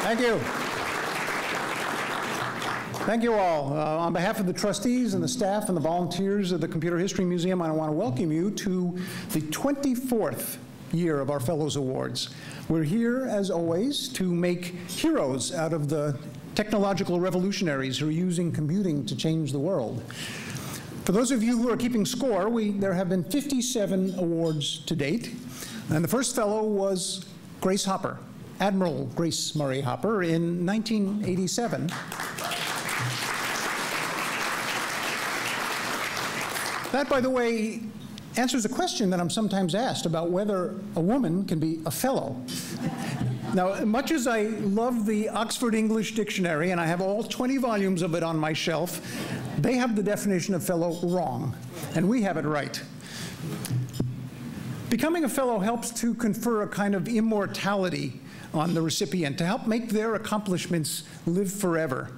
Thank you. Thank you all. On behalf of the trustees and the staff and the volunteers of the Computer History Museum, I want to welcome you to the 24th year of our Fellows Awards. We're here, as always, to make heroes out of the technological revolutionaries who are using computing to change the world. For those of you who are keeping score, there have been 57 awards to date. And the first fellow was Grace Hopper, Admiral Grace Murray Hopper, in 1987. That, by the way, answers a question that I'm sometimes asked about whether a woman can be a fellow. Now, much as I love the Oxford English Dictionary, and I have all 20 volumes of it on my shelf, they have the definition of fellow wrong, and we have it right. Becoming a fellow helps to confer a kind of immortality on the recipient, to help make their accomplishments live forever.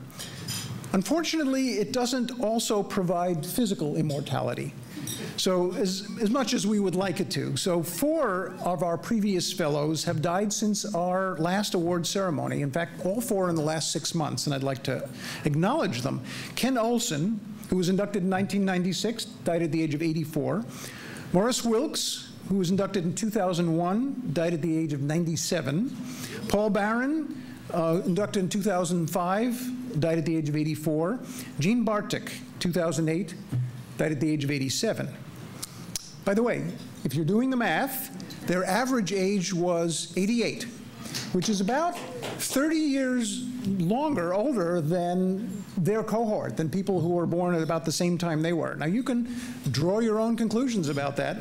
Unfortunately, it doesn't also provide physical immortality, so as much as we would like it to. So 4 of our previous fellows have died since our last award ceremony. In fact, all 4 in the last 6 months, and I'd like to acknowledge them. Ken Olson, who was inducted in 1996, died at the age of 84. Morris Wilkes, who was inducted in 2001, died at the age of 97. Paul Barron, inducted in 2005, died at the age of 84. Jean Bartik, 2008, died at the age of 87. By the way, if you're doing the math, their average age was 88, which is about 30 years older than their cohort, than people who were born at about the same time they were. Now, you can draw your own conclusions about that.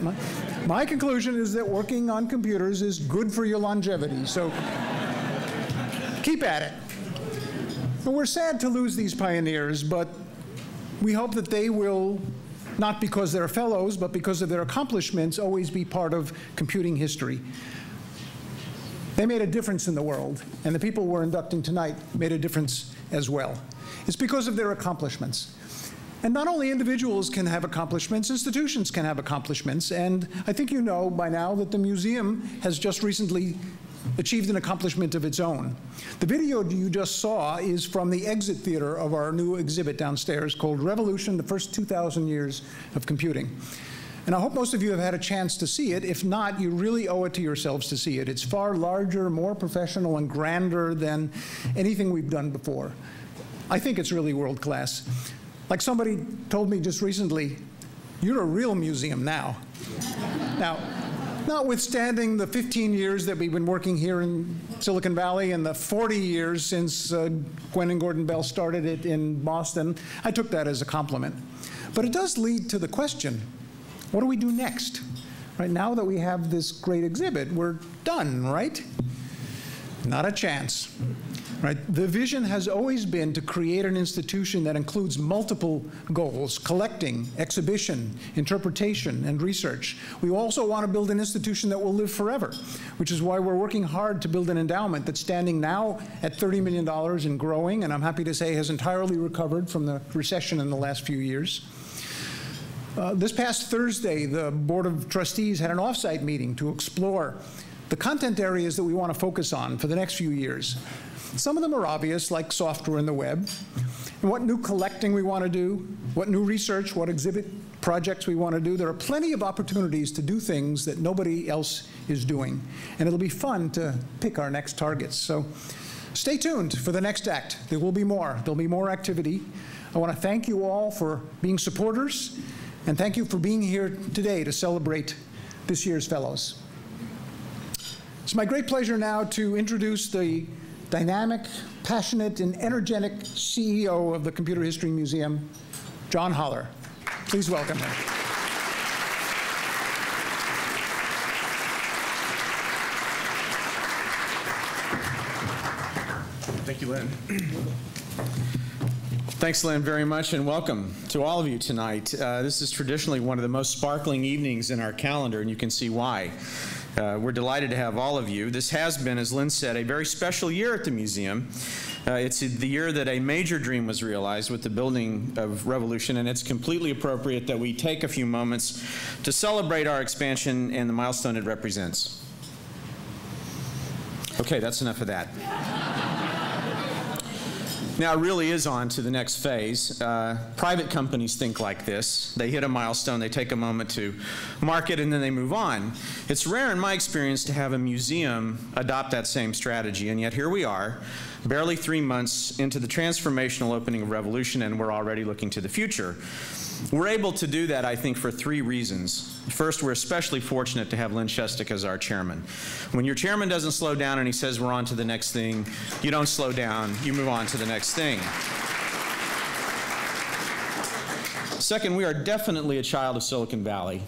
My conclusion is that working on computers is good for your longevity, so keep at it. And we're sad to lose these pioneers, but we hope that they will, not because they're fellows, but because of their accomplishments, always be part of computing history. They made a difference in the world, and the people we're inducting tonight made a difference as well. It's because of their accomplishments. And not only individuals can have accomplishments, institutions can have accomplishments, and I think you know by now that the museum has just recently achieved an accomplishment of its own. The video you just saw is from the exit theater of our new exhibit downstairs called Revolution, the First 2,000 Years of Computing. And I hope most of you have had a chance to see it. If not, you really owe it to yourselves to see it. It's far larger, more professional, and grander than anything we've done before. I think it's really world class. Like somebody told me just recently, you're a real museum now. Now, notwithstanding the 15 years that we've been working here in Silicon Valley and the 40 years since Gwen and Gordon Bell started it in Boston, I took that as a compliment. But it does lead to the question, what do we do next? Right now that we have this great exhibit, we're done, right? Not a chance. Right? The vision has always been to create an institution that includes multiple goals: collecting, exhibition, interpretation, and research. We also want to build an institution that will live forever, which is why we're working hard to build an endowment that's standing now at $30 million and growing, and I'm happy to say has entirely recovered from the recession in the last few years. This past Thursday, the Board of Trustees had an off-site meeting to explore the content areas that we want to focus on for the next few years. Some of them are obvious, like software and the web, and what new collecting we want to do, what new research, what exhibit projects we want to do. There are plenty of opportunities to do things that nobody else is doing, and it'll be fun to pick our next targets. So stay tuned for the next act. There will be more. There'll be more activity. I want to thank you all for being supporters, and thank you for being here today to celebrate this year's Fellows. It's my great pleasure now to introduce the dynamic, passionate, and energetic CEO of the Computer History Museum, John Holler. Please welcome him. Thank you, Lynn. Thanks, Lynn, very much, and welcome to all of you tonight. This is traditionally one of the most sparkling evenings in our calendar, and you can see why. We're delighted to have all of you. This has been, as Lynn said, a very special year at the museum. It's the year that a major dream was realized with the building of Revolution, and it's completely appropriate that we take a few moments to celebrate our expansion and the milestone it represents. Okay, that's enough of that. Now it really is on to the next phase. Private companies think like this. They hit a milestone, they take a moment to mark it, and then they move on. It's rare in my experience to have a museum adopt that same strategy, and yet here we are, barely 3 months into the transformational opening of Revolution, and we're already looking to the future. We're able to do that, I think, for 3 reasons. First, we're especially fortunate to have Lynn Shestak as our chairman. When your chairman doesn't slow down and he says we're on to the next thing, you don't slow down, you move on to the next thing. Second, we are definitely a child of Silicon Valley.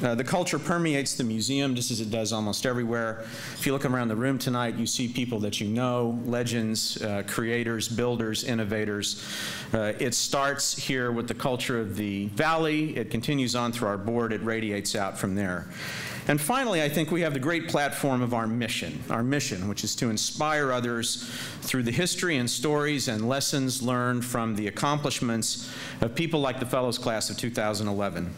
The culture permeates the museum just as it does almost everywhere. If you look around the room tonight, you see people that you know, legends, creators, builders, innovators. It starts here with the culture of the Valley. It continues on through our board. It radiates out from there. And finally, I think we have the great platform of our mission, which is to inspire others through the history and stories and lessons learned from the accomplishments of people like the Fellows Class of 2011.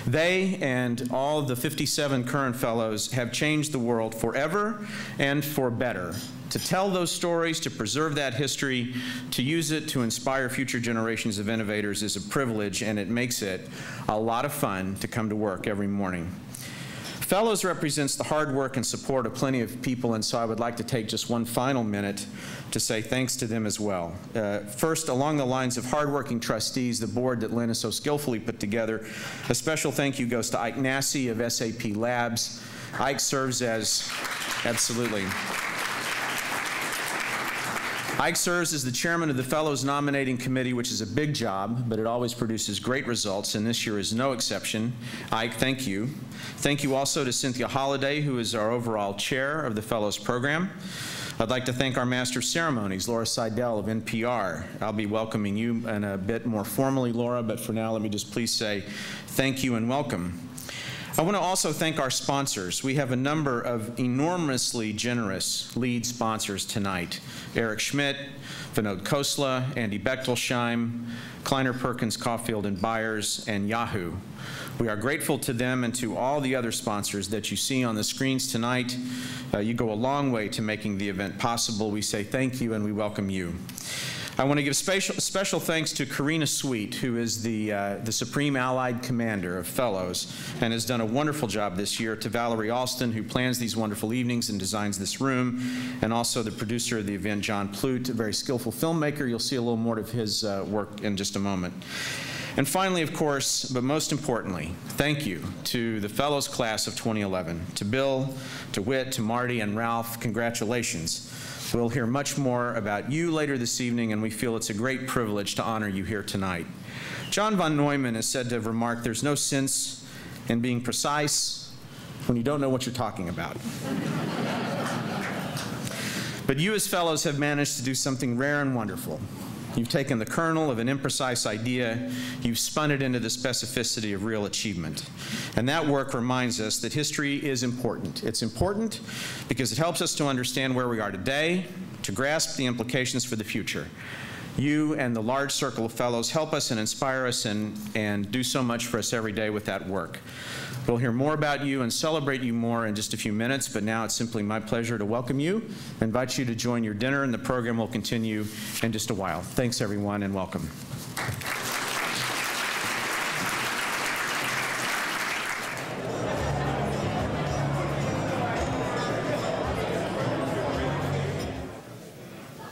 They and all the 57 current fellows have changed the world forever and for better. To tell those stories, to preserve that history, to use it to inspire future generations of innovators is a privilege, and it makes it a lot of fun to come to work every morning. Fellows represents the hard work and support of plenty of people, and so I would like to take just one final minute to say thanks to them as well. First, along the lines of hardworking trustees, the board that Lynn has so skillfully put together, a special thank you goes to Ike Nassy of SAP Labs. Ike serves as, absolutely. Ike serves as the chairman of the Fellows Nominating Committee, which is a big job, but it always produces great results, and this year is no exception. Ike, thank you. Thank you also to Cynthia Holliday, who is our overall chair of the Fellows Program. I'd like to thank our Master of Ceremonies, Laura Seidel of NPR. I'll be welcoming you in a bit more formally, Laura, but for now, let me just please say thank you and welcome. I want to also thank our sponsors. We have a number of enormously generous lead sponsors tonight. Eric Schmidt, Vinod Khosla, Andy Bechtelsheim, Kleiner Perkins, Caulfield & Byers, and Yahoo. We are grateful to them and to all the other sponsors that you see on the screens tonight. You go a long way to making the event possible. We say thank you and we welcome you. I want to give special thanks to Karina Sweet, who is the Supreme Allied Commander of Fellows and has done a wonderful job this year, to Valerie Alston, who plans these wonderful evenings and designs this room, and also the producer of the event, John Plute, a very skillful filmmaker. You'll see a little more of his work in just a moment. And finally, of course, but most importantly, thank you to the Fellows Class of 2011, to Bill, to Whit, to Marty, and Ralph. Congratulations. We'll hear much more about you later this evening, and we feel it's a great privilege to honor you here tonight. John von Neumann is said to have remarked, "There's no sense in being precise when you don't know what you're talking about." But you as fellows have managed to do something rare and wonderful. You've taken the kernel of an imprecise idea, you've spun it into the specificity of real achievement. And that work reminds us that history is important. It's important because it helps us to understand where we are today, to grasp the implications for the future. You and the large circle of fellows help us and inspire us and do so much for us every day with that work. We'll hear more about you and celebrate you more in just a few minutes, but now it's simply my pleasure to welcome you, invite you to join your dinner, and the program will continue in just a while. Thanks, everyone, and welcome.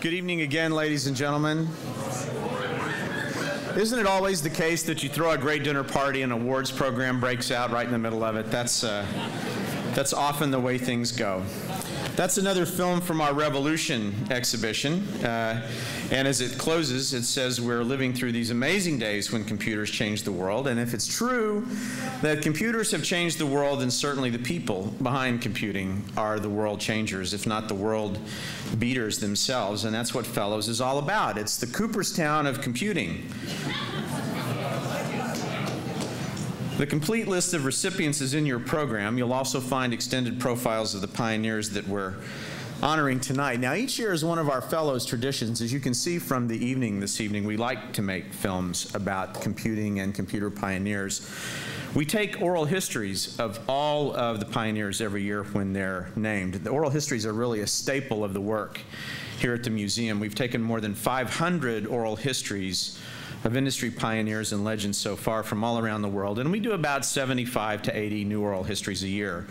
Good evening again, ladies and gentlemen. Isn't it always the case that you throw a great dinner party and an awards program breaks out right in the middle of it? That's often the way things go. That's another film from our Revolution exhibition. And as it closes, it says we're living through these amazing days when computers change the world. And if it's true that computers have changed the world, then certainly the people behind computing are the world changers, if not the world beaters themselves. And that's what Fellows is all about. It's the Cooperstown of computing. The complete list of recipients is in your program. You'll also find extended profiles of the pioneers that we're honoring tonight. Now, each year is one of our Fellows' traditions. As you can see from the evening this evening, we like to make films about computing and computer pioneers. We take oral histories of all of the pioneers every year when they're named. The oral histories are really a staple of the work here at the museum. We've taken more than 500 oral histories of industry pioneers and legends so far from all around the world, and we do about 75 to 80 new oral histories a year.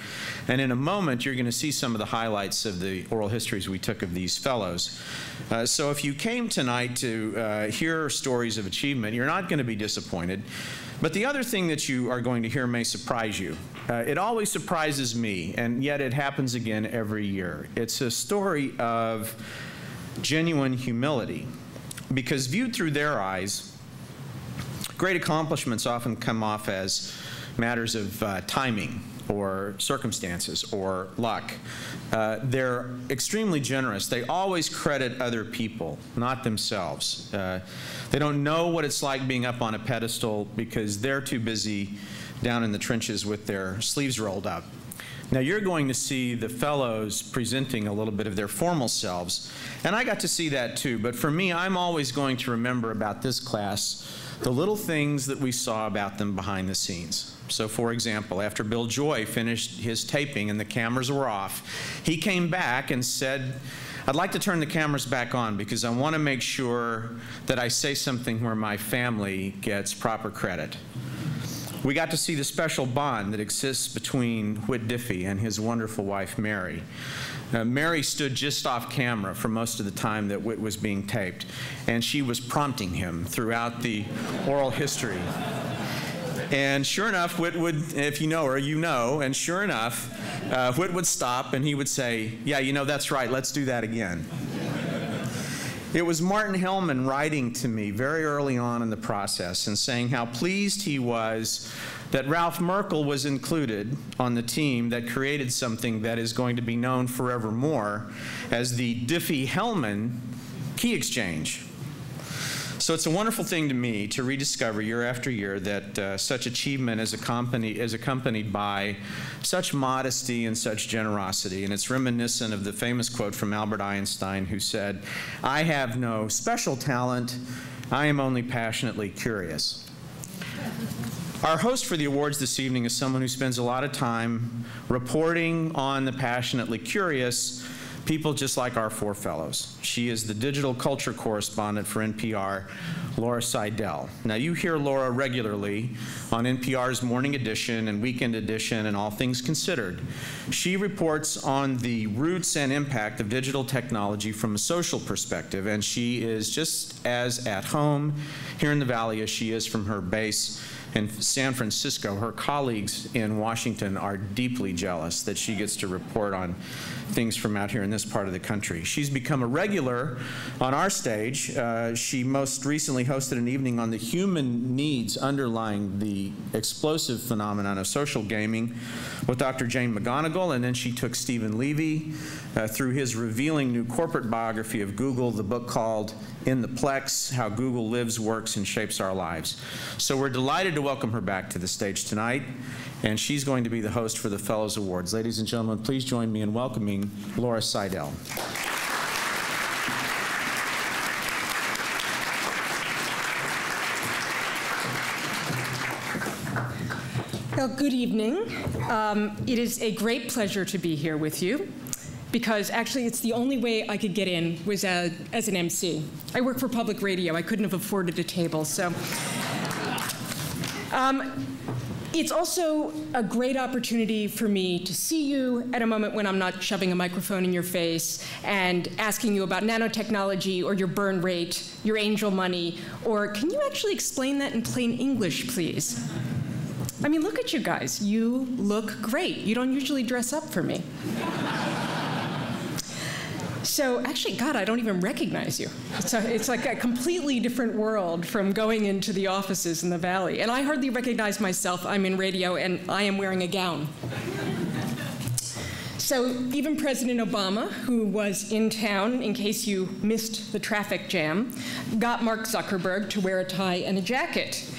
And in a moment, you're going to see some of the highlights of the oral histories we took of these fellows. So if you came tonight to hear stories of achievement, you're not going to be disappointed. But the other thing that you are going to hear may surprise you. It always surprises me, and yet it happens again every year. It's a story of genuine humility, because viewed through their eyes, great accomplishments often come off as matters of timing or circumstances or luck. They're extremely generous. They always credit other people, not themselves. They don't know what it's like being up on a pedestal because they're too busy down in the trenches with their sleeves rolled up. Now you're going to see the fellows presenting a little bit of their formal selves, and I got to see that too, but for me, I'm always going to remember about this class the little things that we saw about them behind the scenes. So for example, after Bill Joy finished his taping and the cameras were off, he came back and said, "I'd like to turn the cameras back on because I want to make sure that I say something where my family gets proper credit." We got to see the special bond that exists between Whit Diffie and his wonderful wife, Mary. Mary stood just off camera for most of the time that Whit was being taped, and she was prompting him throughout the oral history. And sure enough, Whit would, if you know her, you know, and sure enough, Whit would stop and he would say, "Yeah, you know, that's right, let's do that again." It was Martin Hellman writing to me very early on in the process and saying how pleased he was that Ralph Merkel was included on the team that created something that is going to be known forevermore as the Diffie-Hellman key exchange. So it's a wonderful thing to me to rediscover year after year that such achievement is accompanied by such modesty and such generosity. And it's reminiscent of the famous quote from Albert Einstein, who said, "I have no special talent, I am only passionately curious." Our host for the awards this evening is someone who spends a lot of time reporting on the passionately curious people just like our four fellows. She is the digital culture correspondent for NPR, Laura Seidel. Now, you hear Laura regularly on NPR's Morning Edition and Weekend Edition and All Things Considered. She reports on the roots and impact of digital technology from a social perspective, and she is just as at home here in the Valley as she is from her base in San Francisco. Her colleagues in Washington are deeply jealous that she gets to report on things from out here in this part of the country. She's become a regular on our stage. She most recently hosted an evening on the human needs underlying the explosive phenomenon of social gaming with Dr. Jane McGonigal, and then she took Stephen Levy through his revealing new corporate biography of Google, the book called In the Plex, How Google Lives, Works, and Shapes Our Lives. So we're delighted to welcome her back to the stage tonight, and she's going to be the host for the Fellows Awards. Ladies and gentlemen, please join me in welcoming Laura Seidel. Well, good evening. It is a great pleasure to be here with you, because actually it's the only way I could get in was as an MC. I work for public radio. I couldn't have afforded a table, so. It's also a great opportunity for me to see you at a moment when I'm not shoving a microphone in your face and asking you about nanotechnology or your burn rate, your angel money, or can you actually explain that in plain English, please? I mean, look at you guys. You look great. You don't usually dress up for me. So actually, God, I don't even recognize you. It's like a completely different world from going into the offices in the Valley. And I hardly recognize myself. I'm in radio, and I am wearing a gown. So even President Obama, who was in town, in case you missed the traffic jam, got Mark Zuckerberg to wear a tie and a jacket.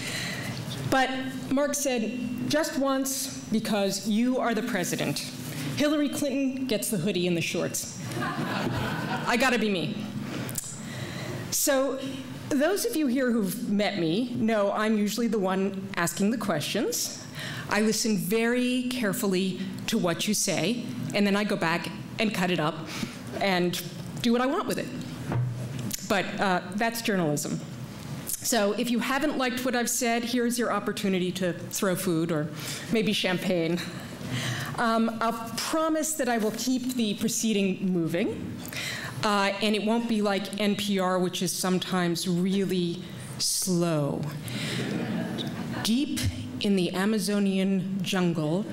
But Mark said, just once, because you are the president. Hillary Clinton gets the hoodie and the shorts. I gotta be me. So those of you here who've met me know I'm usually the one asking the questions. I listen very carefully to what you say, and then I go back and cut it up and do what I want with it. But that's journalism. So if you haven't liked what I've said, here's your opportunity to throw food or maybe champagne. I'll promise that I will keep the proceeding moving, and it won't be like NPR, which is sometimes really slow. Deep in the Amazonian jungle,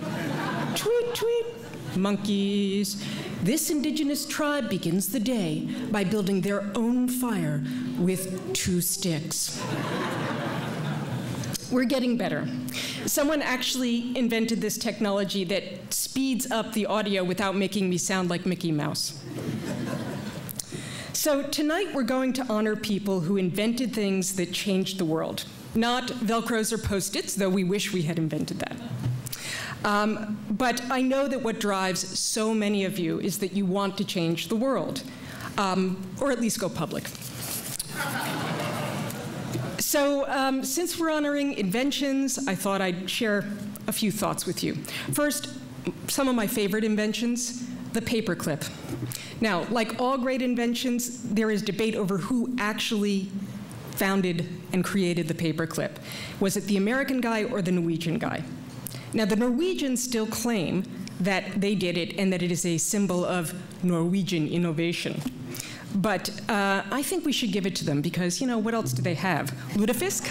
tweet, tweet, monkeys. This indigenous tribe begins the day by building their own fire with 2 sticks. We're getting better. Someone actually invented this technology that speeds up the audio without making me sound like Mickey Mouse. So tonight we're going to honor people who invented things that changed the world. Not Velcros or Post-its, though we wish we had invented that. But I know that what drives so many of you is that you want to change the world, or at least go public. So since we're honoring inventions, I thought I'd share a few thoughts with you. First, some of my favorite inventions, the paperclip. Now, like all great inventions, there is debate over who actually founded and created the paperclip. Was it the American guy or the Norwegian guy? Now, the Norwegians still claim that they did it and that it is a symbol of Norwegian innovation. But I think we should give it to them because, you know, what else do they have? Lutefisk?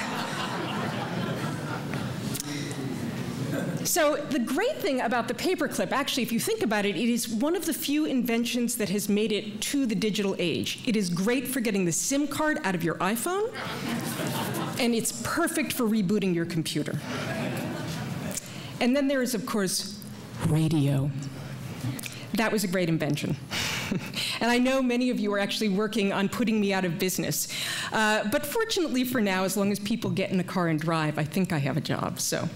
So the great thing about the paperclip, actually, if you think about it, it is one of the few inventions that has made it to the digital age. It is great for getting the SIM card out of your iPhone, and it's perfect for rebooting your computer. And then there is, of course, radio. That was a great invention. And I know many of you are actually working on putting me out of business. But fortunately for now, as long as people get in a car and drive, I think I have a job. So,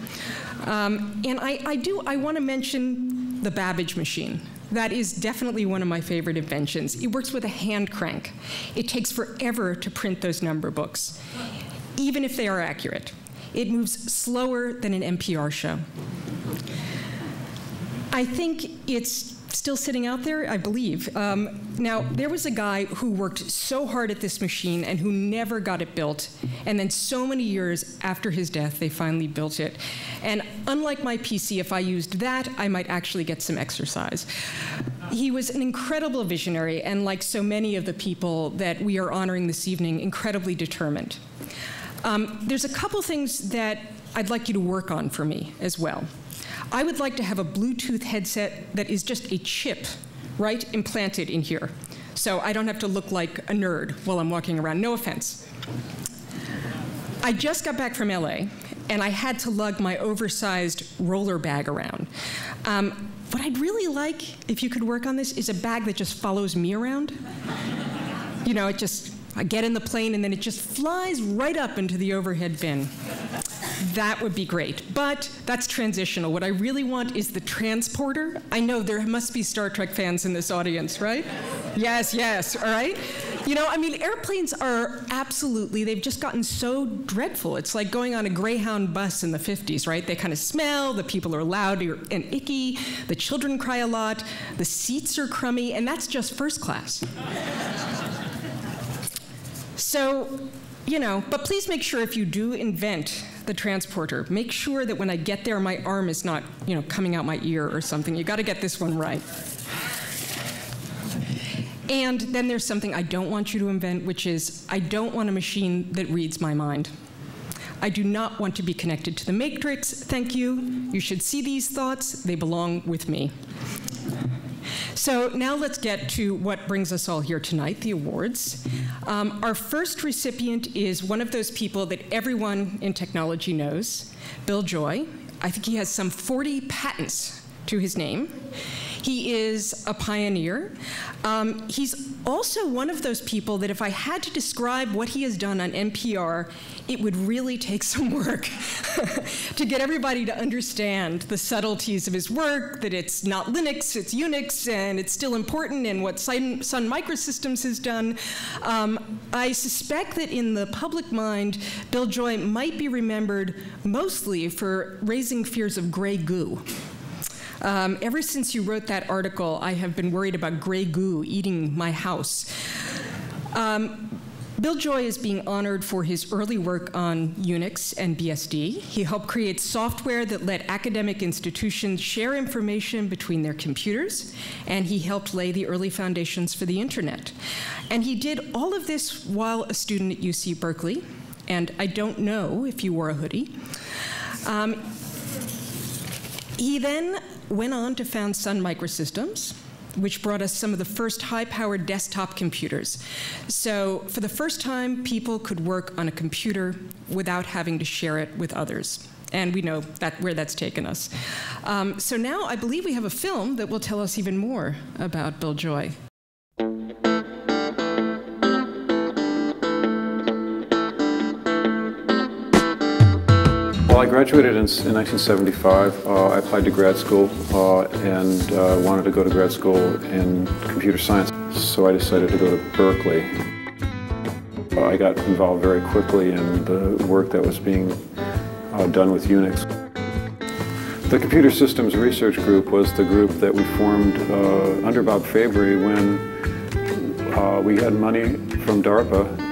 and I want to mention the Babbage machine. That is definitely one of my favorite inventions. It works with a hand crank. It takes forever to print those number books, even if they are accurate. It moves slower than an NPR show. I think it's still sitting out there, I believe. Now, there was a guy who worked so hard at this machine and who never got it built, and then so many years after his death, they finally built it. And unlike my PC, if I used that, I might actually get some exercise. He was an incredible visionary, and like so many of the people that we are honoring this evening, incredibly determined. There's a couple things that I'd like you to work on for me as well. I would like to have a Bluetooth headset that is just a chip, right, implanted in here, so I don't have to look like a nerd while I'm walking around. No offense. I just got back from LA, and I had to lug my oversized roller bag around. What I'd really like, if you could work on this, is a bag that just follows me around. You know, I get in the plane, and then it just flies right up into the overhead bin. That would be great, but that's transitional. What I really want is the transporter. I know there must be Star Trek fans in this audience, right? Yes, yes, all right? You know, I mean, airplanes are absolutely, they've just gotten so dreadful. It's like going on a Greyhound bus in the 50s, right? They kind of smell, the people are loud and icky, the children cry a lot, the seats are crummy, and that's just first class. So, you know, but please make sure if you do invent the transporter, make sure that when I get there, my arm is not, you know, coming out my ear or something. You got to get this one right. And then there's something I don't want you to invent, which is I don't want a machine that reads my mind. I do not want to be connected to the Matrix. Thank you. You should see these thoughts. They belong with me. So now let's get to what brings us all here tonight, the awards. Our first recipient is one of those people that everyone in technology knows, Bill Joy. I think he has some 40 patents to his name. He is a pioneer. He's also one of those people that if I had to describe what he has done on NPR, it would really take some work to get everybody to understand the subtleties of his work, that it's not Linux, it's Unix, and it's still important, and what Sun Microsystems has done. I suspect that in the public mind, Bill Joy might be remembered mostly for raising fears of gray goo. Ever since you wrote that article, I have been worried about gray goo eating my house. Bill Joy is being honored for his early work on Unix and BSD. He helped create software that let academic institutions share information between their computers, and he helped lay the early foundations for the internet. And he did all of this while a student at UC Berkeley, and I don't know if you wore a hoodie. He then went on to found Sun Microsystems, which brought us some of the first high-powered desktop computers. So for the first time, people could work on a computer without having to share it with others. And we know where that's taken us. So now I believe we have a film that will tell us even more about Bill Joy. Well, I graduated in 1975. I applied to grad school and wanted to go to grad school in computer science, so I decided to go to Berkeley. I got involved very quickly in the work that was being done with Unix. The Computer Systems Research Group was the group that we formed under Bob Fabry when we had money from DARPA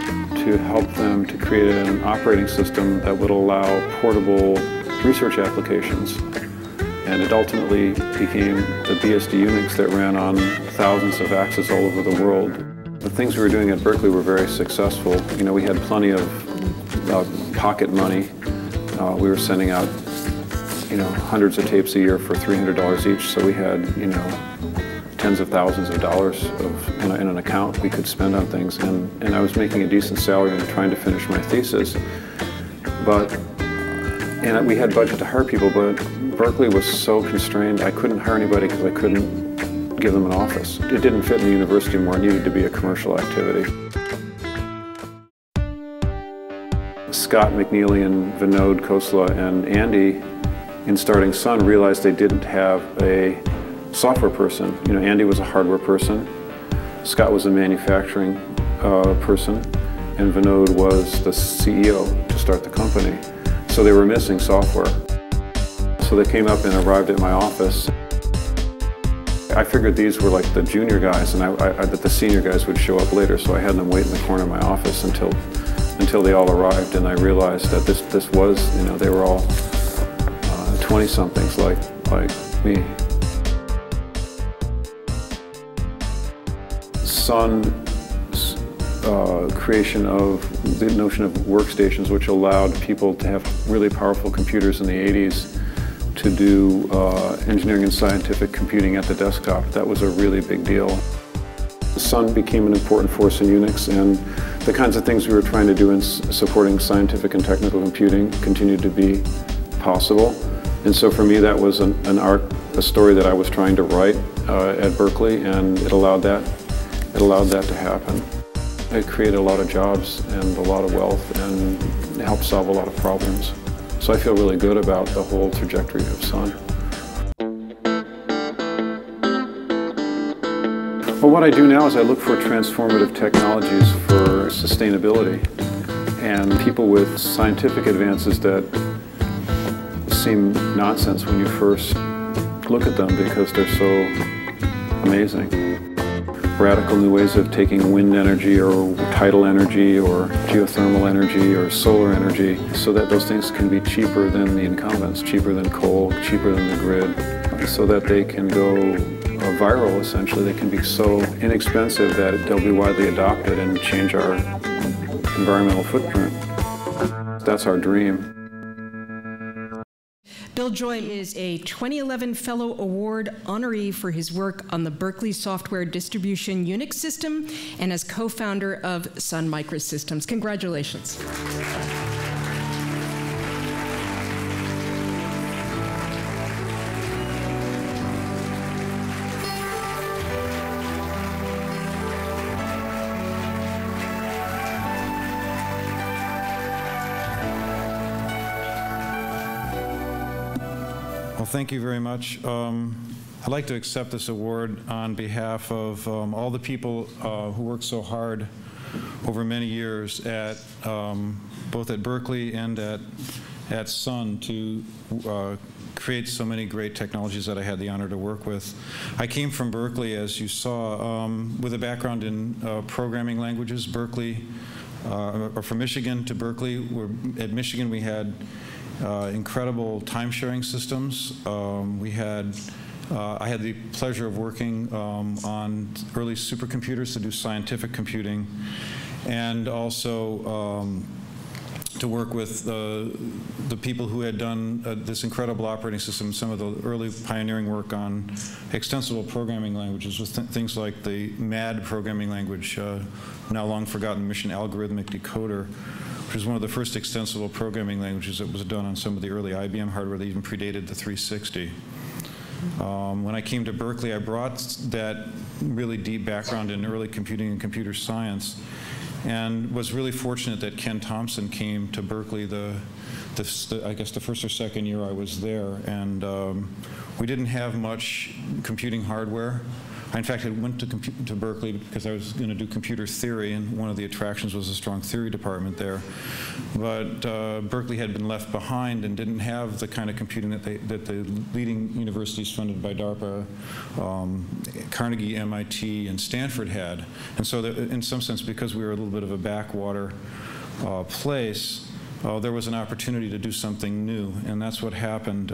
to help them to create an operating system that would allow portable research applications. And it ultimately became the BSD Unix that ran on thousands of axes all over the world. The things we were doing at Berkeley were very successful. You know, we had plenty of pocket money. We were sending out, you know, hundreds of tapes a year for $300 each, so we had, you know, tens of thousands of dollars in an account we could spend on things, and I was making a decent salary and trying to finish my thesis. And we had budget to hire people, but Berkeley was so constrained I couldn't hire anybody because I couldn't give them an office. It didn't fit in the university anymore. It needed to be a commercial activity. Scott McNeely and Vinod Khosla and Andy, in starting Sun, realized they didn't have a software person. You know, Andy was a hardware person, Scott was a manufacturing person, and Vinod was the CEO to start the company. So they were missing software. So they came up and arrived at my office. I figured these were like the junior guys and that the senior guys would show up later, so I had them wait in the corner of my office until they all arrived, and I realized that this was, you know, they were all 20-somethings like me. Sun's creation of the notion of workstations, which allowed people to have really powerful computers in the 80s to do engineering and scientific computing at the desktop. That was a really big deal. Sun became an important force in Unix, and the kinds of things we were trying to do in supporting scientific and technical computing continued to be possible. And so for me, that was a story that I was trying to write at Berkeley, and it allowed that to happen. It created a lot of jobs and a lot of wealth and helped solve a lot of problems. So I feel really good about the whole trajectory of Sun. Well, what I do now is I look for transformative technologies for sustainability and people with scientific advances that seem nonsense when you first look at them because they're so amazing. Radical new ways of taking wind energy or tidal energy or geothermal energy or solar energy so that those things can be cheaper than the incumbents, cheaper than coal, cheaper than the grid, so that they can go viral, essentially. They can be so inexpensive that they'll be widely adopted and change our environmental footprint. That's our dream. Bill Joy is a 2011 Fellow Award honoree for his work on the Berkeley Software Distribution Unix system and as co-founder of Sun Microsystems. Congratulations. Well, thank you very much. I'd like to accept this award on behalf of all the people who worked so hard over many years at both at Berkeley and at Sun to create so many great technologies that I had the honor to work with. I came from Berkeley, as you saw, with a background in programming languages. Berkeley, or from Michigan to Berkeley. At Michigan, we had incredible time-sharing systems. I had the pleasure of working on early supercomputers to do scientific computing, and also to work with the people who had done this incredible operating system, some of the early pioneering work on extensible programming languages with things like the MAD programming language, now long forgotten Mission Algorithmic Decoder, which was one of the first extensible programming languages that was done on some of the early IBM hardware that even predated the 360. When I came to Berkeley, I brought that really deep background in early computing and computer science, and was really fortunate that Ken Thompson came to Berkeley I guess the first or second year I was there, and we didn't have much computing hardware. In fact, I went to Berkeley because I was going to do computer theory, and one of the attractions was a strong theory department there. But Berkeley had been left behind and didn't have the kind of computing that the leading universities funded by DARPA, Carnegie, MIT, and Stanford had. And so that, in some sense, because we were a little bit of a backwater place, there was an opportunity to do something new, and that's what happened.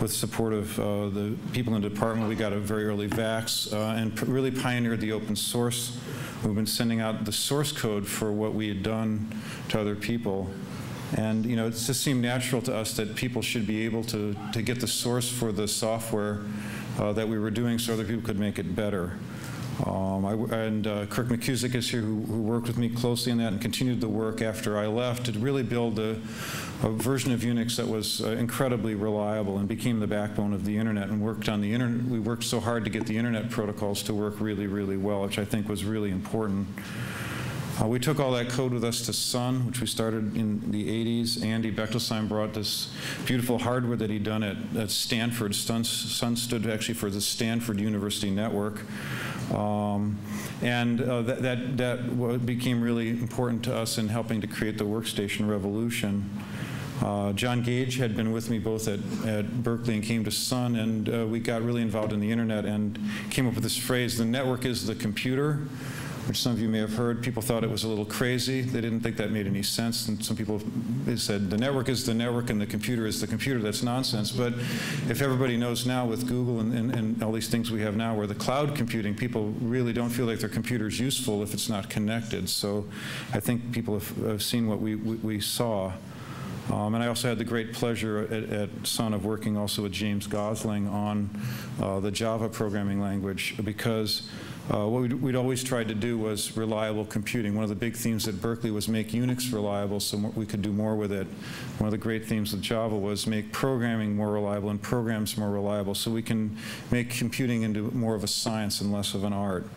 With support of the people in the department, we got a very early VAX and really pioneered the open source. We've been sending out the source code for what we had done to other people. And it just seemed natural to us that people should be able to get the source for the software that we were doing so other people could make it better. Kirk McCusick is here, who worked with me closely on that and continued the work after I left to really build a version of Unix that was incredibly reliable and became the backbone of the internet, and worked on the internet. We worked so hard to get the internet protocols to work really, really well, which I think was really important. We took all that code with us to Sun, which we started in the 80s. Andy Bechtelsheim brought this beautiful hardware that he'd done at Stanford. Sun stood actually for the Stanford University Network. That became really important to us in helping to create the workstation revolution. John Gage had been with me both at Berkeley and came to Sun, and we got really involved in the internet and came up with this phrase, the network is the computer, which some of you may have heard. People thought it was a little crazy. They didn't think that made any sense. And some people said, the network is the network and the computer is the computer. That's nonsense. But if everybody knows now with Google and all these things we have now where the cloud computing, people really don't feel like their computer is useful if it's not connected. So I think people have seen what we saw. And I also had the great pleasure at Sun of working also with James Gosling on the Java programming language, because what we'd always tried to do was reliable computing. One of the big themes at Berkeley was make Unix reliable so we could do more with it. One of the great themes with Java was make programming more reliable and programs more reliable so we can make computing into more of a science and less of an art.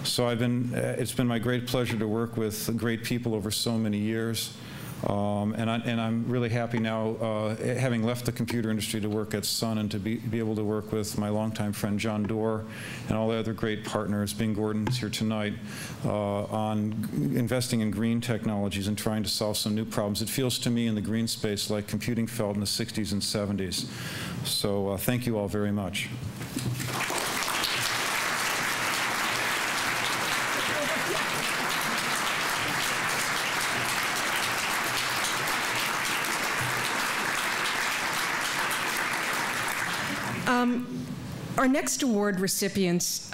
So it's been my great pleasure to work with great people over so many years. And I'm really happy now, having left the computer industry, to work at Sun and to be able to work with my longtime friend John Doerr and all the other great partners. Bing Gordon's here tonight on investing in green technologies and trying to solve some new problems. It feels to me in the green space like computing felt in the 60s and 70s. So thank you all very much. Our next award recipients,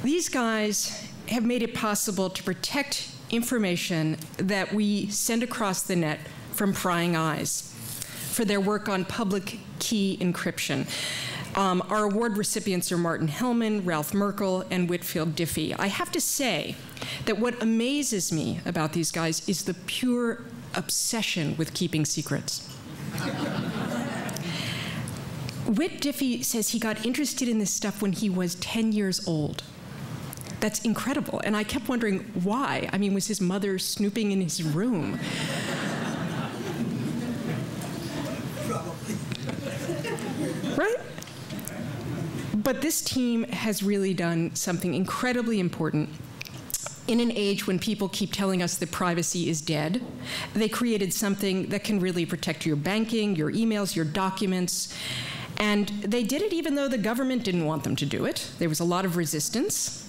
these guys have made it possible to protect information that we send across the net from prying eyes for their work on public key encryption. Our award recipients are Martin Hellman, Ralph Merkel, and Whitfield Diffie. I have to say that what amazes me about these guys is the pure obsession with keeping secrets. Whit Diffie says he got interested in this stuff when he was 10 years old. That's incredible. And I kept wondering why. I mean, was his mother snooping in his room? Right? But this team has really done something incredibly important. In an age when people keep telling us that privacy is dead, they created something that can really protect your banking, your emails, your documents. And they did it even though the government didn't want them to do it. There was a lot of resistance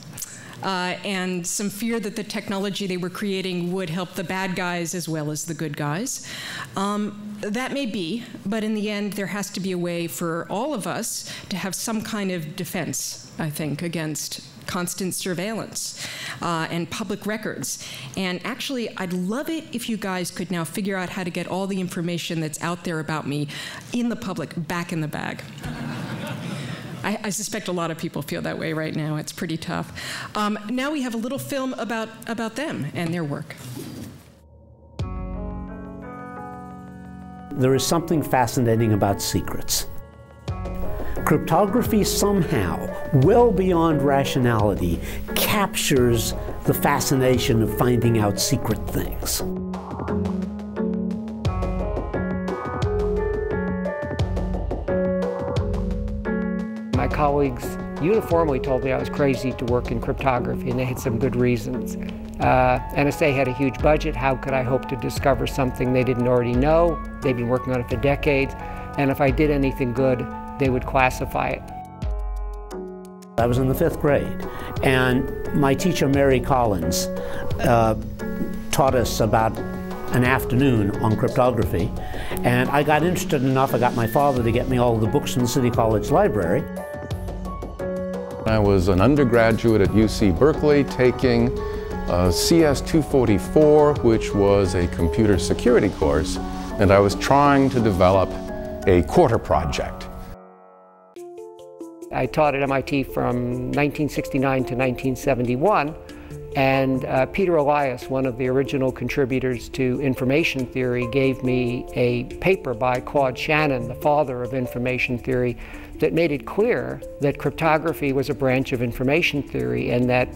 and some fear that the technology they were creating would help the bad guys as well as the good guys. That may be, but in the end, there has to be a way for all of us to have some kind of defense, I think, against constant surveillance and public records. And actually, I'd love it if you guys could now figure out how to get all the information that's out there about me in the public back in the bag. I suspect a lot of people feel that way right now. It's pretty tough. Now we have a little film about them and their work. There is something fascinating about secrets. Cryptography somehow, well beyond rationality, captures the fascination of finding out secret things. My colleagues uniformly told me I was crazy to work in cryptography, and they had some good reasons. NSA had a huge budget. How could I hope to discover something they didn't already know? They'd been working on it for decades, and if I did anything good, they would classify it. I was in the 5th grade, and my teacher, Mary Collins, taught us about an afternoon on cryptography, and I got interested enough, I got my father to get me all of the books in the City College Library. I was an undergraduate at UC Berkeley taking CS 244, which was a computer security course, and I was trying to develop a quarter project. I taught at MIT from 1969 to 1971, and Peter Elias, one of the original contributors to information theory, gave me a paper by Claude Shannon, the father of information theory, that made it clear that cryptography was a branch of information theory, and that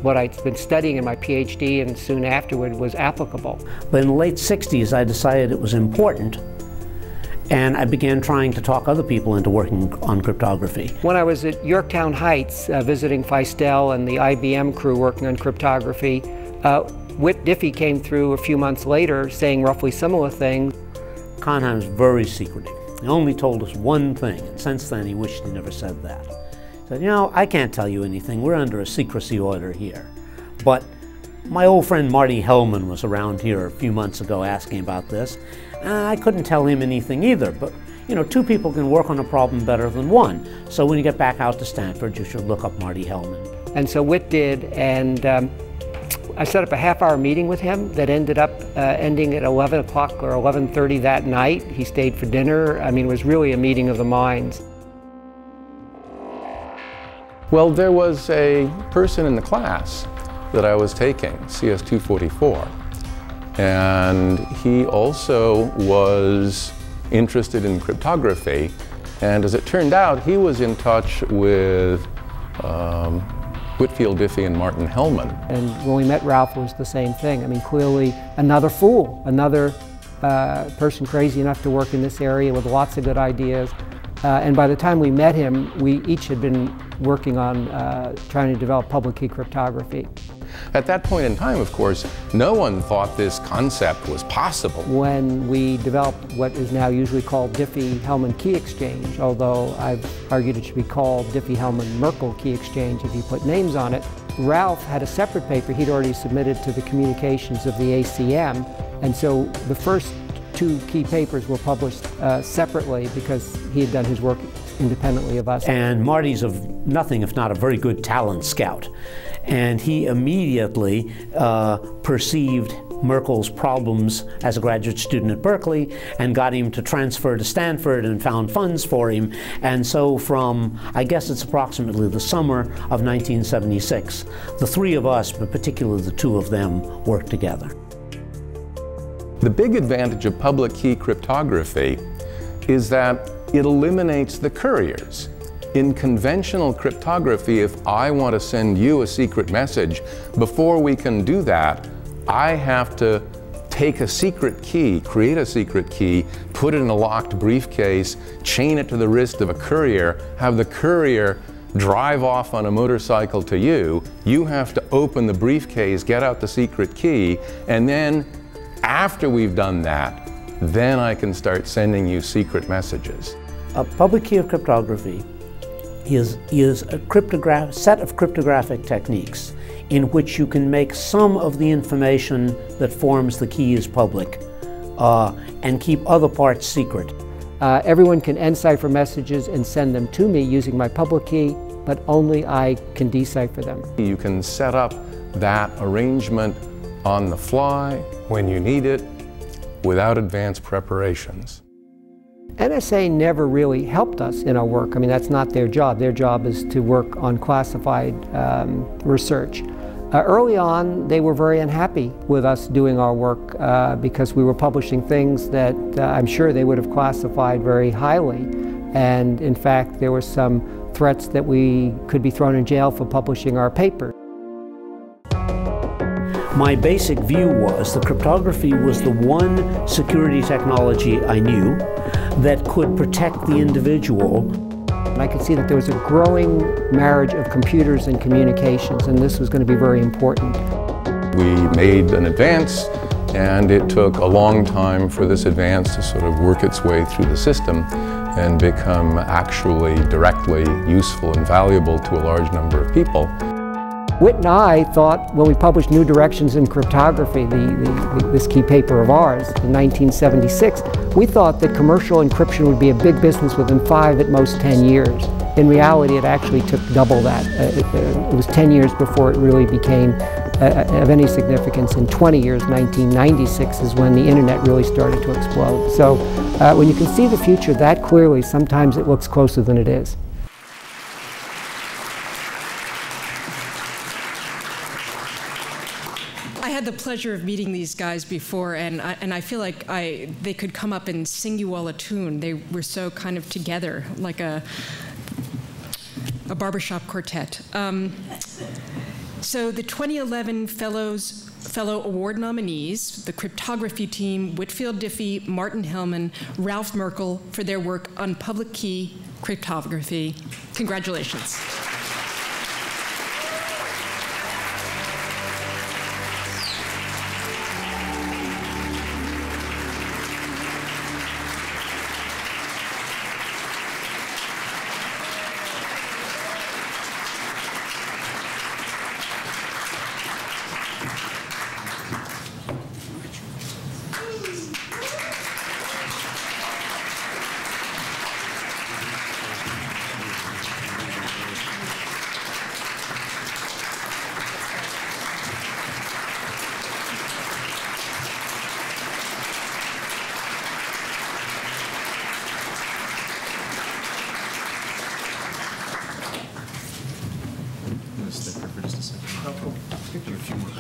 what I'd been studying in my PhD and soon afterward was applicable. But in the late 60s, I decided it was important, and I began trying to talk other people into working on cryptography. When I was at Yorktown Heights visiting Feistel and the IBM crew working on cryptography, Whit Diffie came through a few months later saying roughly similar things. Conheim was very secretive. He only told us one thing, and since then he wished he never said that. He said, you know, I can't tell you anything. We're under a secrecy order here. But my old friend Marty Hellman was around here a few months ago asking about this. I couldn't tell him anything either, but you know, 2 people can work on a problem better than 1. So when you get back out to Stanford, you should look up Marty Hellman. And so Whit did, and I set up a half-hour meeting with him that ended up ending at 11 o'clock or 11:30 that night. He stayed for dinner. I mean, it was really a meeting of the minds. Well, there was a person in the class that I was taking, CS 244, and he also was interested in cryptography, and as it turned out, he was in touch with Whitfield Diffie and Martin Hellman. And when we met Ralph, it was the same thing. I mean, clearly another fool, another person crazy enough to work in this area with lots of good ideas. And by the time we met him, we each had been working on trying to develop public key cryptography. At that point in time, of course, no one thought this concept was possible. When we developed what is now usually called Diffie-Hellman key exchange, although I've argued it should be called Diffie-Hellman-Merkle key exchange if you put names on it, Ralph had a separate paper he'd already submitted to the communications of the ACM, and so the first 2 key papers were published separately because he had done his work independently of us. And Marty's of nothing if not a very good talent scout. And he immediately perceived Merkle's problems as a graduate student at Berkeley and got him to transfer to Stanford and found funds for him. And so from, I guess it's approximately the summer of 1976, the 3 of us, but particularly the 2 of them, worked together. The big advantage of public key cryptography is that it eliminates the couriers. In conventional cryptography, if I want to send you a secret message, before we can do that, I have to take a secret key, create a secret key, put it in a locked briefcase, chain it to the wrist of a courier, have the courier drive off on a motorcycle to you. You have to open the briefcase, get out the secret key, and then after we've done that, then I can start sending you secret messages. A public key of cryptography is a set of cryptographic techniques in which you can make some of the information that forms the key as public and keep other parts secret. Everyone can encipher messages and send them to me using my public key, but only I can decipher them. You can set up that arrangement on the fly when you need it without advanced preparations. NSA never really helped us in our work. I mean, that's not their job. Their job is to work on classified research. Early on, they were very unhappy with us doing our work because we were publishing things that I'm sure they would have classified very highly. And in fact, there were some threats that we could be thrown in jail for publishing our paper. My basic view was that cryptography was the one security technology I knew that could protect the individual. And I could see that there was a growing marriage of computers and communications, and this was going to be very important. We made an advance, and it took a long time for this advance to sort of work its way through the system and become actually directly useful and valuable to a large number of people. Whit and I thought, when we published New Directions in Cryptography, this key paper of ours in 1976, we thought that commercial encryption would be a big business within 5, at most 10 years. In reality, it actually took double that. It was 10 years before it really became of any significance. In 20 years, 1996, is when the internet really started to explode. So when you can see the future that clearly, sometimes it looks closer than it is. I had the pleasure of meeting these guys before, and I feel like they could come up and sing you all a tune. They were so kind of together, like a barbershop quartet. So the 2011 Fellow Award nominees, the cryptography team, Whitfield Diffie, Martin Hellman, Ralph Merkle, for their work on public key cryptography. Congratulations.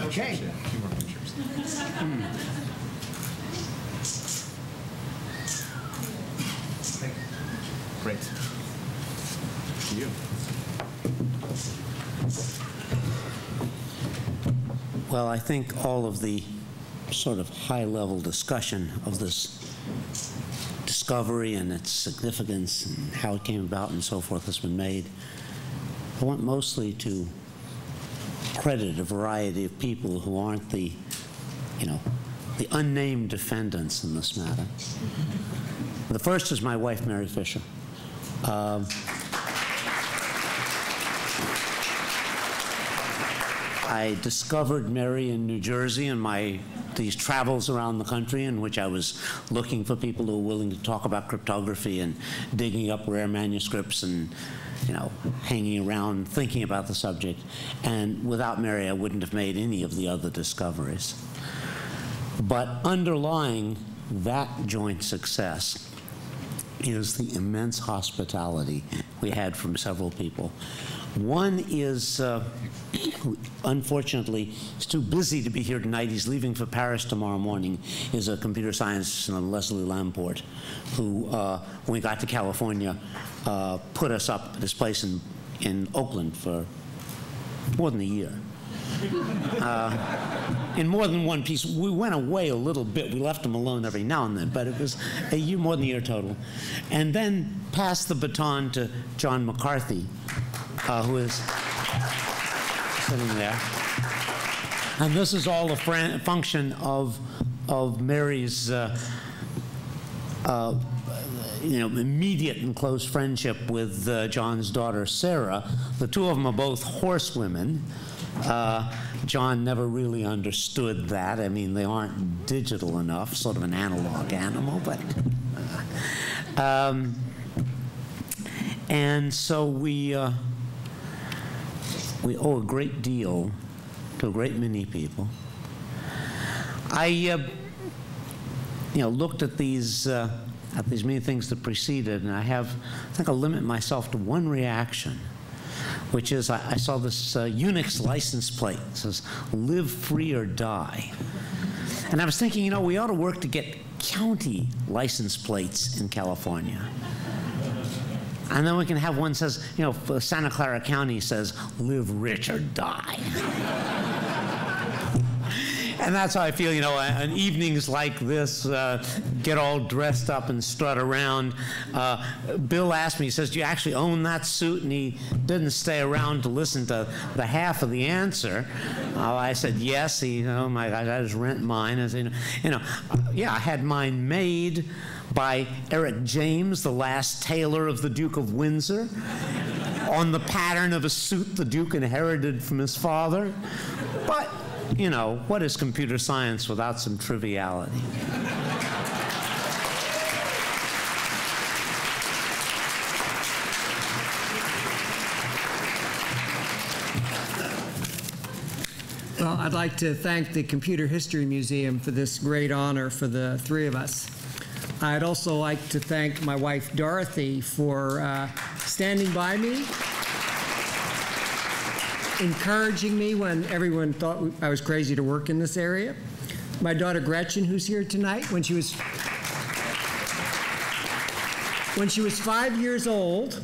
Okay. Great. You. Well, I think all of the sort of high-level discussion of this discovery and its significance and how it came about and so forth has been made. I want mostly to credit a variety of people who aren't the unnamed defendants in this matter. The first is my wife, Mary Fisher. I discovered Mary in New Jersey in these travels around the country in which I was looking for people who were willing to talk about cryptography and digging up rare manuscripts and hanging around thinking about the subject. And without Mary, I wouldn't have made any of the other discoveries. But underlying that joint success is the immense hospitality we had from several people. One is, unfortunately, he's too busy to be here tonight. He's leaving for Paris tomorrow morning. He's a computer scientist, Leslie Lamport, who, when we got to California, put us up at this place in Oakland for more than a year. in more than one piece. We went away a little bit. We left him alone every now and then, but it was a year, more than a year total. And then passed the baton to John McCarthy, who is sitting there. And this is all a function of Mary's immediate and close friendship with John's daughter, Sarah. The two of them are both horsewomen. John never really understood that. I mean, they aren't digital enough, sort of an analog animal, but... and so we owe a great deal to a great many people. I looked at these many things that preceded, and I think I'll limit myself to one reaction, which is I saw this Unix license plate. It says, "Live free or die." And I was thinking, we ought to work to get county license plates in California. And then we can have one that says, Santa Clara County says, "Live rich or die." And that's how I feel, on evenings like this, get all dressed up and strut around. Bill asked me, he says, "Do you actually own that suit?" And he didn't stay around to listen to the half of the answer. I said, yes. Oh my God, I just rent mine. I said, yeah, I had mine made by Eric James, the last tailor of the Duke of Windsor, on the pattern of a suit the Duke inherited from his father. But what is computer science without some triviality? Well, I'd like to thank the Computer History Museum for this great honor for the three of us. I'd also like to thank my wife, Dorothy, for standing by me, encouraging me when everyone thought I was crazy to work in this area. My daughter Gretchen, who's here tonight, when she was 5 years old,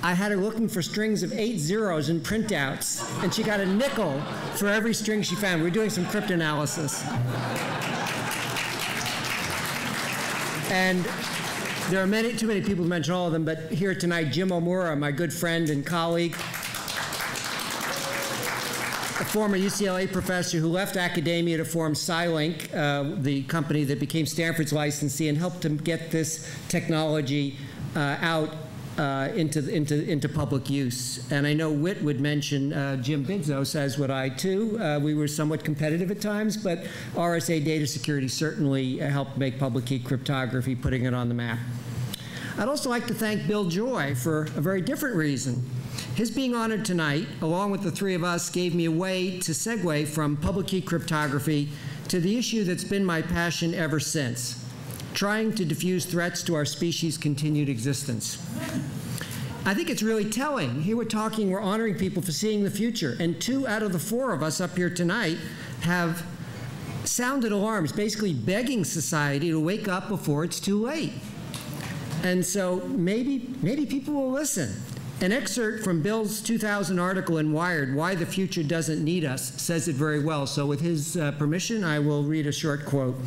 I had her looking for strings of 8 zeros in printouts, and she got a nickel for every string she found. We were doing some cryptanalysis. And there are too many people to mention all of them, but here tonight, Jim Omura, my good friend and colleague, a former UCLA professor who left academia to form Scilink, the company that became Stanford's licensee, and helped him get this technology out into public use. And I know Whit would mention Jim Bidzos, as would I too. We were somewhat competitive at times, but RSA data security certainly helped make public key cryptography, putting it on the map. I'd also like to thank Bill Joy for a very different reason. His being honored tonight, along with the three of us, gave me a way to segue from public key cryptography to the issue that's been my passion ever since: trying to diffuse threats to our species' continued existence. I think it's really telling. Here we're honoring people for seeing the future, and 2 out of the 4 of us up here tonight have sounded alarms, basically begging society to wake up before it's too late. And so maybe people will listen. An excerpt from Bill's 2000 article in Wired, "Why the Future Doesn't Need Us," says it very well. So with his permission, I will read a short quote.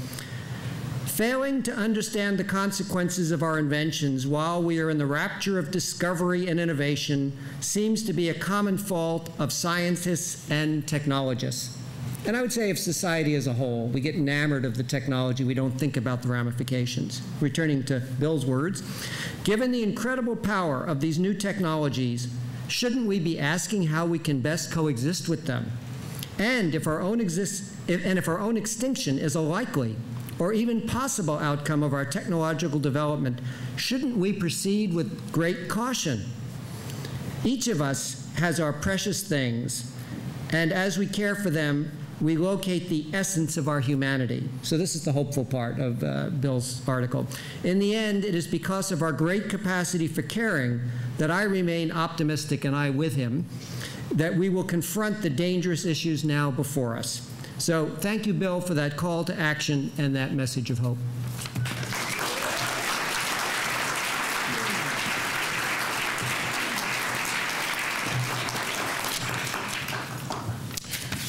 "Failing to understand the consequences of our inventions while we are in the rapture of discovery and innovation seems to be a common fault of scientists and technologists." And I would say of society as a whole. We get enamored of the technology. We don't think about the ramifications. Returning to Bill's words, "Given the incredible power of these new technologies, shouldn't we be asking how we can best coexist with them? And if our own extinction is a likely or even possible outcome of our technological development, shouldn't we proceed with great caution? Each of us has our precious things, and as we care for them, we locate the essence of our humanity." So this is the hopeful part of Bill's article. "In the end, it is because of our great capacity for caring that I remain optimistic, and I with him, that we will confront the dangerous issues now before us." So thank you, Bill, for that call to action and that message of hope.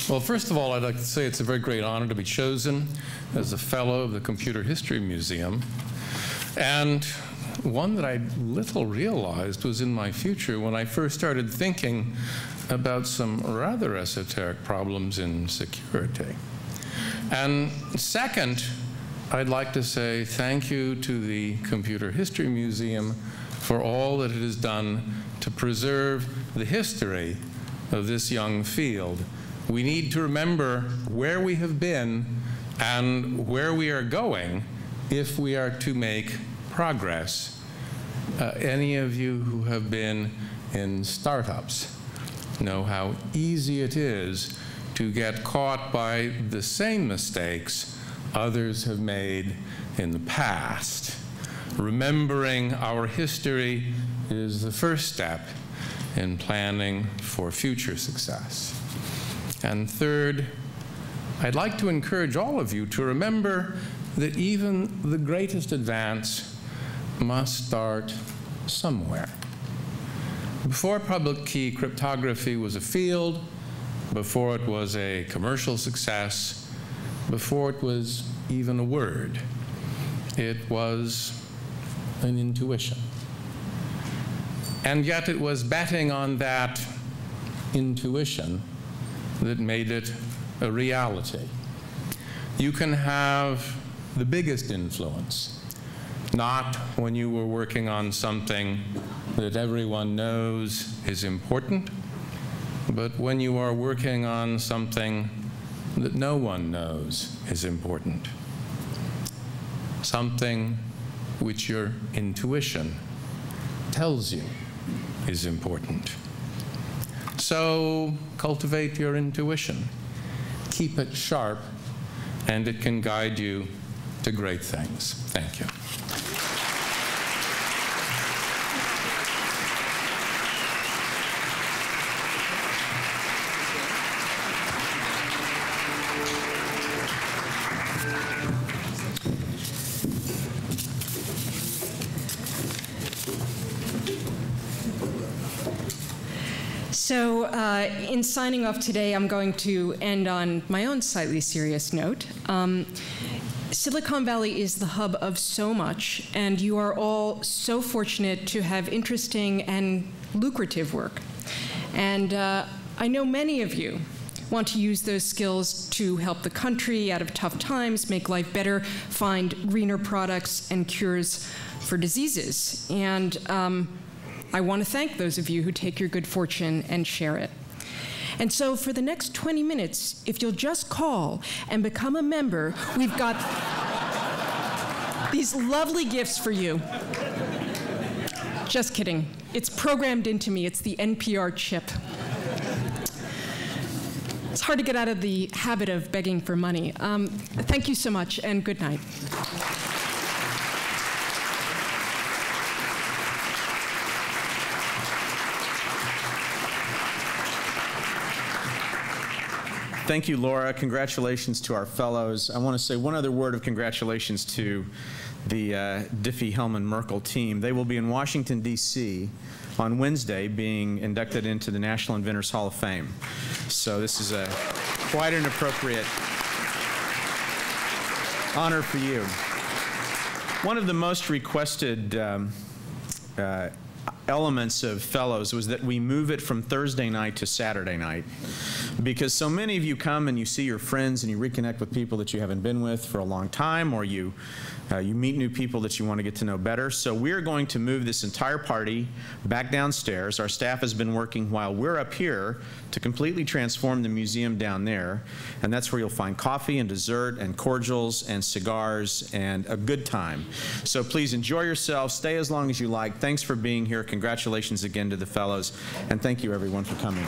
Well, first of all, I'd like to say it's a very great honor to be chosen as a fellow of the Computer History Museum, and one that I little realized was in my future when I first started thinking about some rather esoteric problems in security. And second, I'd like to say thank you to the Computer History Museum for all that it has done to preserve the history of this young field. We need to remember where we have been and where we are going if we are to make progress. Any of you who have been in startups know how easy it is to get caught by the same mistakes others have made in the past. Remembering our history is the first step in planning for future success. And third, I'd like to encourage all of you to remember that even the greatest advance must start somewhere. Before public key cryptography was a field, before it was a commercial success, before it was even a word, it was an intuition. And yet it was betting on that intuition that made it a reality. You can have the biggest influence, not when you were working on something that everyone knows is important, but when you are working on something that no one knows is important, something which your intuition tells you is important. So cultivate your intuition, keep it sharp, and it can guide you to great things. Thank you. So in signing off today, I'm going to end on my own slightly serious note. Silicon Valley is the hub of so much, and you are all so fortunate to have interesting and lucrative work. And I know many of you want to use those skills to help the country out of tough times, make life better, find greener products and cures for diseases. And I want to thank those of you who take your good fortune and share it. And so for the next 20 minutes, if you'll just call and become a member, we've got these lovely gifts for you. Just kidding. It's programmed into me. It's the NPR chip. It's hard to get out of the habit of begging for money. Thank you so much, and good night. Thank you, Laura. Congratulations to our fellows. I want to say one other word of congratulations to the Diffie-Hellman-Merkel team. They will be in Washington, D.C. on Wednesday being inducted into the National Inventors Hall of Fame. So this is quite an appropriate honor for you. One of the most requested elements of fellows was that we move it from Thursday night to Saturday night, because so many of you come and you see your friends and you reconnect with people that you haven't been with for a long time, or you meet new people that you want to get to know better. So we're going to move this entire party back downstairs. Our staff has been working while we're up here to completely transform the museum down there, and that's where you'll find coffee and dessert and cordials and cigars and a good time. So please enjoy yourself, stay as long as you like. Thanks for being here. Congratulations again to the fellows, and thank you everyone for coming.